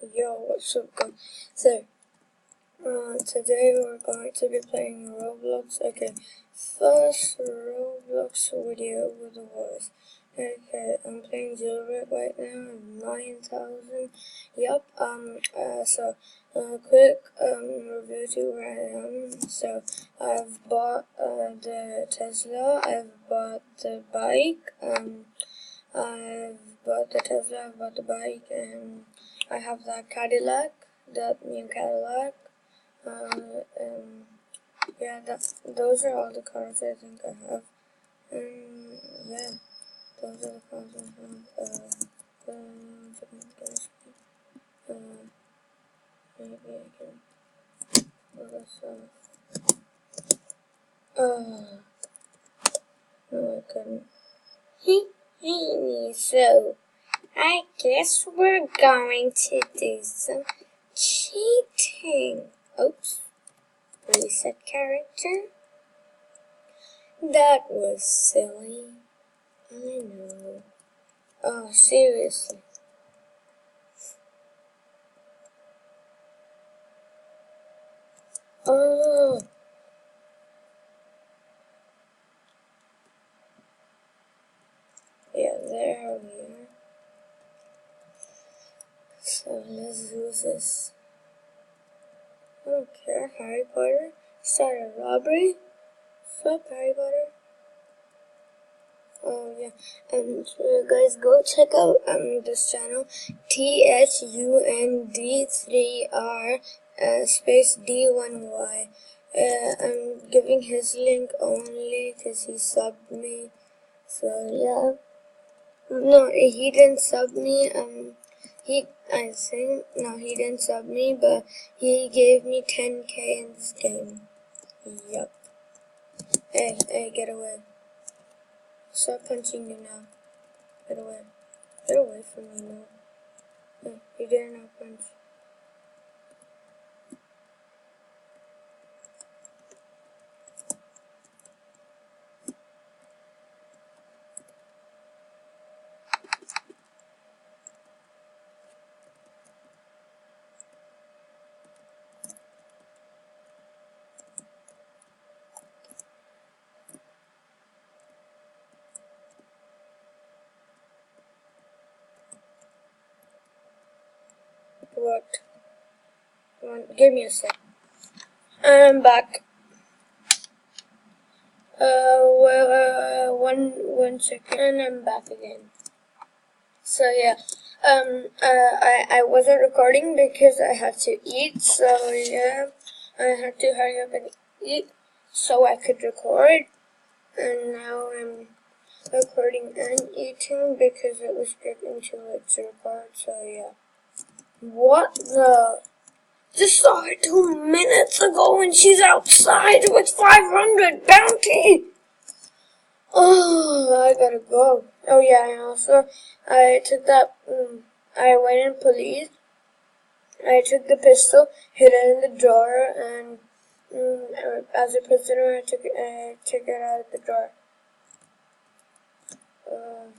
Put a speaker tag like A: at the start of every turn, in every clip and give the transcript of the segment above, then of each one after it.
A: Yo, what's up guys? So, today we're going to be playing Roblox. Okay, first Roblox video with a voice. Okay, I'm playing Jailbreak right now, 9,000. Yup, quick, review to where I am. So, I've bought, the Tesla, I've bought the bike, I've bought the Tesla, I've bought the bike, and I have that Cadillac, that new Cadillac. Yeah, those are all the cars I think I have. And yeah, those are the cars I have. Maybe I can. No, I couldn't. So, I guess we're going to do some cheating. Oops. Reset character. That was silly. I know. Oh, seriously. Oh. Yeah, there we are. So let's do this. I don't care, Harry Potter. Start a robbery. What's up, Harry Potter? Oh yeah, so guys, go check out this channel, THUND3R space D1Y. I'm giving his link only because he subbed me. So yeah, no, he didn't sub me. He didn't sub me, but he gave me 10k in this game. Yup. Hey, get away. Stop punching you now. Get away. Get away from me now. Hey, you dare not punch. What? Give me a sec. I'm back. One second, and I'm back again. So yeah, I wasn't recording because I had to eat. So yeah, I had to hurry up and eat so I could record. And now I'm recording and eating because it was getting too late to record. So yeah. What the? Just saw her 2 minutes ago and she's outside with 500 bounty! Oh, I gotta go. Oh yeah, and also, I took that, I went in police. I took the pistol, hid it in the drawer, and as a prisoner, I took it out of the drawer. Am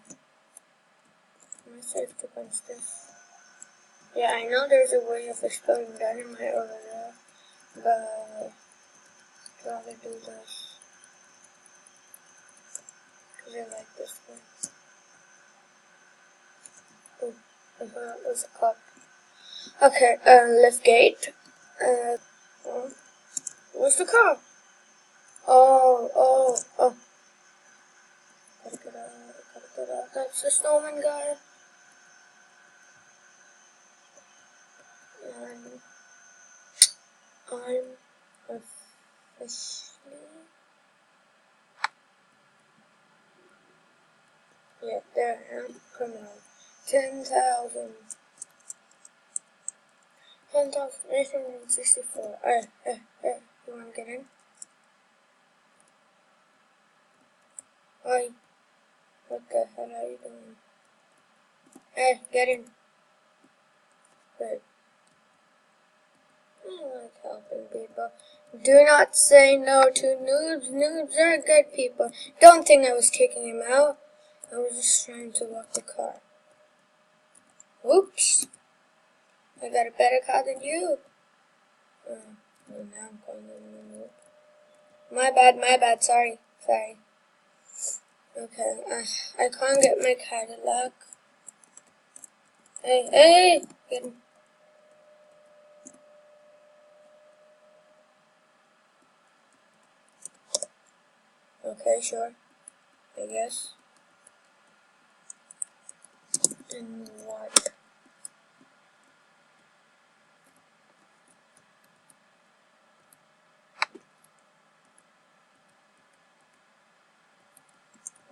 A: I safe to punch this? Yeah, I know there's a way of exploding dynamite over there, but I'd rather do this. Because I like this one. Oh, there's a cop. Okay, lift gate. Where's the cop? Oh. Gotta get out. That's the snowman guy. And I'm officially... Yeah, there I am. Criminal. 10,000. 10,864. You wanna get in? Hi. What the hell are you doing? Hey, get in. Good. I like helping people. Do not say no to noobs. Noobs are good people. Don't think I was kicking him out. I was just trying to lock the car. Whoops. I got a better car than you. Well, now I'm calling them. My bad, sorry. Okay, I can't get my Cadillac. Hey, get him. Okay, sure, I guess. And what?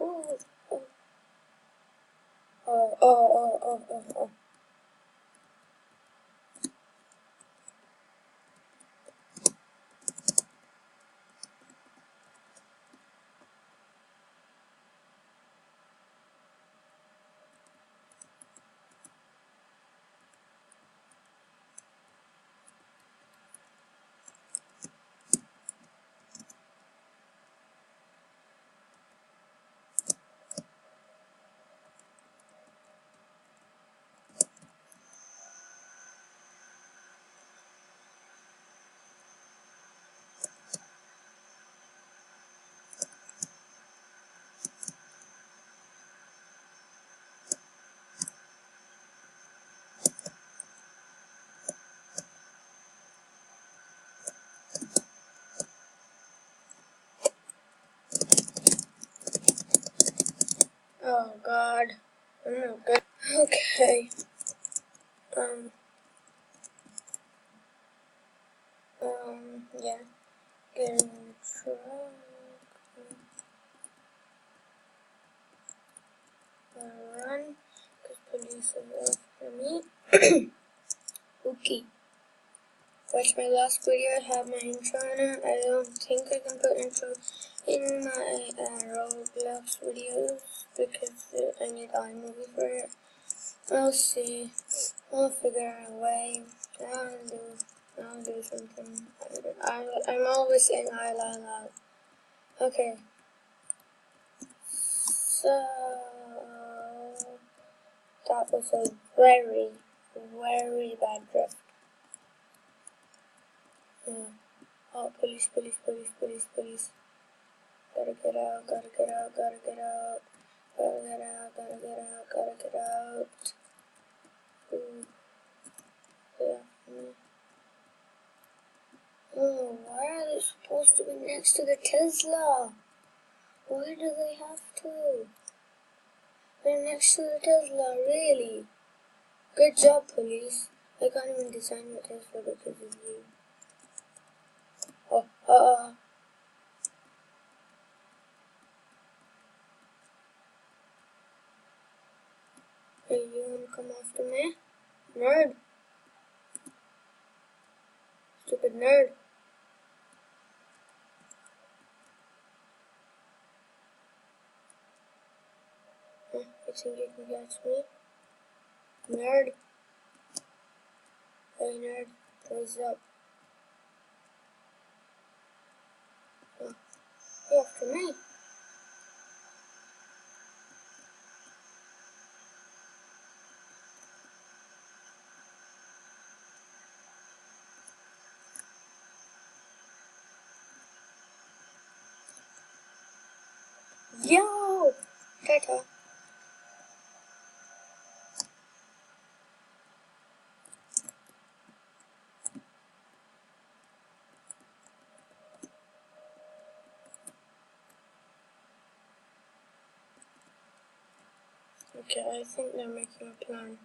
A: Oh. Oh God, I'm not good. Okay. Yeah. Get in the truck. Run, because police are after me. Okay. Watch my last video. I have my intro on it. I don't think I can put intro in my Roblox videos because I need iMovie for it. I'll see. I'll figure out a way. I'll do something. I'm always saying la. Okay. So that was a very bad drift. Oh, police. Gotta get out. Ooh, yeah. Oh, why are they supposed to be next to the Tesla? Why do they have to? They're next to the Tesla, really? Good job, police. I can't even design my Tesla because of you. Hey, you wanna come after me? Nerd. Stupid nerd. Huh, you think you can catch me? Nerd. Hey, nerd. What's up? Oh, you after me? Yo! Tata. Okay, I think they're making a plan.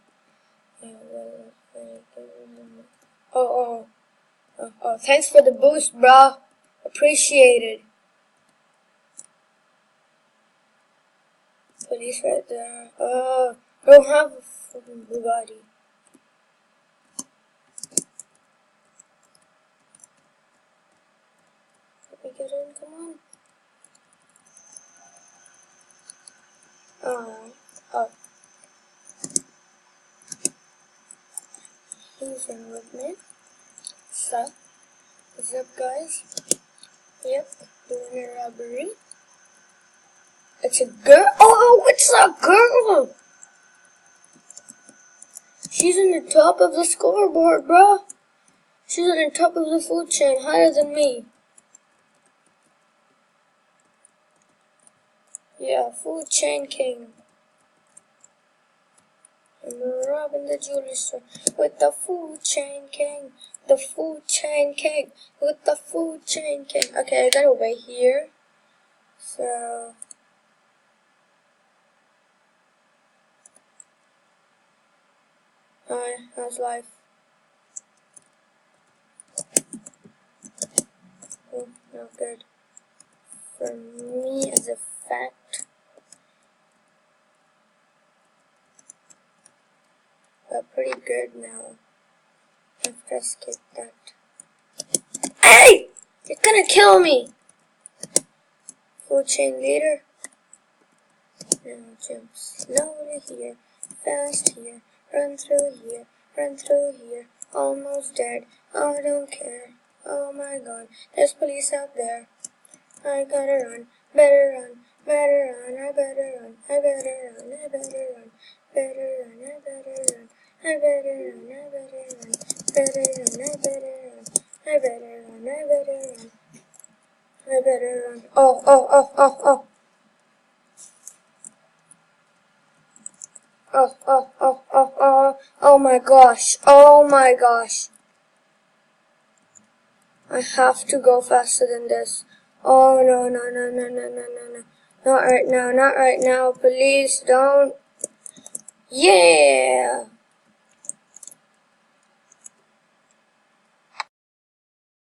A: Oh, thanks for the boost, bro. Appreciate it. Police right there. Oh, don't have a fucking Bugatti. Let me get in, come on. Oh. He's in with me. What's up, guys? Yep, doing a robbery. It's a girl. Oh, it's a girl! She's on the top of the scoreboard, bro. She's on the top of the food chain, higher than me. Yeah, food chain king. I'm robbing the jewelry store with the food chain king. The food chain king with the food chain king. Okay, I gotta wait here. So hi, how's life? Oh, not good. For me as a fact. But pretty good now. After I skip that. Hey! You're gonna kill me! Food chain leader. Now jump slowly here, fast here, run through here, run through here. Almost dead. Oh, I don't care. Oh my god, there's police out there. I gotta run, better run, better run, I better run, I better run, I better run, better run, I better run, I better run, I better run, better run, I better run, I better run, I better run, I better run. Oh, oh, oh, oh, oh. Oh, oh, oh, oh, oh, oh my gosh, oh my gosh. I have to go faster than this. Oh no, no, no, no, no, no, no, no. Not right now, not right now. Please don't. Yeah!